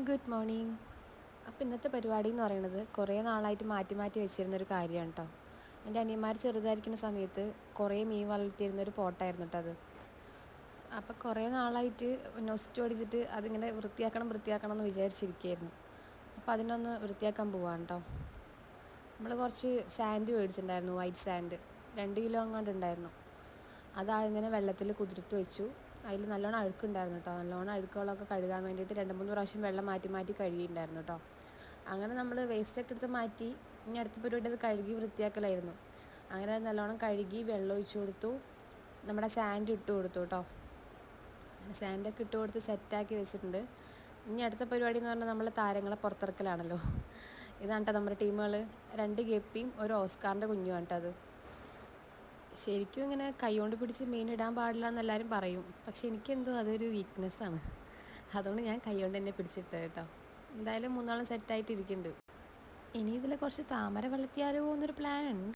Good morning. അപ്പോൾ ഇന്നത്തെ പരിപാടി എന്ന് പറയുന്നത് കുറേ നാളായിട്ട് മാറ്റി മാറ്റി വെച്ചിരുന്നൊരു കാര്യമാണ് കേട്ടോ. എൻ്റെ അനിയന്മാർ ചെറുതായിരിക്കുന്ന സമയത്ത് കുറേ മീൻ വളർത്തിയിരുന്നൊരു പോട്ടായിരുന്നു കേട്ടോ അത്. അപ്പോൾ കുറേ നാളായിട്ട് നൊസ്റ്റു അടിച്ചിട്ട് അതിങ്ങനെ വൃത്തിയാക്കണം എന്ന് വിചാരിച്ചിരിക്കുകയായിരുന്നു. അപ്പോൾ അതിനൊന്ന് വൃത്തിയാക്കാൻ പോവാണ് കേട്ടോ. നമ്മൾ കുറച്ച് സാൻഡ് മേടിച്ചിട്ടുണ്ടായിരുന്നു, വൈറ്റ് സാൻഡ് 2 കിലോ അങ്ങാണ്ട് ഉണ്ടായിരുന്നു. അതാദ്യം തന്നെ വെള്ളത്തിൽ കുതിർത്ത് വെച്ചു. അതിൽ നല്ലോണം അഴുക്കുണ്ടായിരുന്നു കേട്ടോ. നല്ലോണം അഴുക്കുകളൊക്കെ കഴുകാൻ വേണ്ടിയിട്ട് 2-3 പ്രാവശ്യം വെള്ളം മാറ്റി മാറ്റി കഴുകിയിട്ടുണ്ടായിരുന്നു കേട്ടോ. അങ്ങനെ നമ്മൾ വേസ്റ്റൊക്കെ എടുത്ത് മാറ്റി ഇനി അടുത്ത പരിപാടി അത് കഴുകി വൃത്തിയാക്കലായിരുന്നു. അങ്ങനെ അത് നല്ലോണം കഴുകി വെള്ളം ഒഴിച്ചു കൊടുത്തു. നമ്മുടെ സാൻഡ് ഇട്ട് കൊടുത്തു കേട്ടോ. അങ്ങനെ സാൻഡൊക്കെ ഇട്ട് കൊടുത്ത് സെറ്റാക്കി വെച്ചിട്ടുണ്ട്. ഇനി അടുത്ത പരിപാടി എന്ന് പറഞ്ഞാൽ നമ്മളെ താരങ്ങളെ പുറത്തിറക്കലാണല്ലോ. ഇതാണ് കേട്ടോ നമ്മുടെ ടീമുകൾ. 2 ഗപ്പിയും ഒരു ഓസ്കാറിൻ്റെ കുഞ്ഞുമാണ് കേട്ടോ അത്. ശരിക്കും ഇങ്ങനെ കൈകൊണ്ട് പിടിച്ച് മീൻ ഇടാൻ പാടില്ല എന്ന് എല്ലാവരും പറയും. പക്ഷെ എനിക്കെന്തോ അതൊരു വീക്ക്നെസ്സാണ്. അതുകൊണ്ട് ഞാൻ കൈകൊണ്ട് തന്നെ പിടിച്ചിട്ടത് കേട്ടോ. എന്തായാലും 3 സെറ്റായിട്ട് ഇരിക്കുന്നുണ്ട്. ഇനി ഇതിൽ കുറച്ച് താമര വളർത്തിയാലോ എന്നൊരു പ്ലാൻ ഉണ്ട്.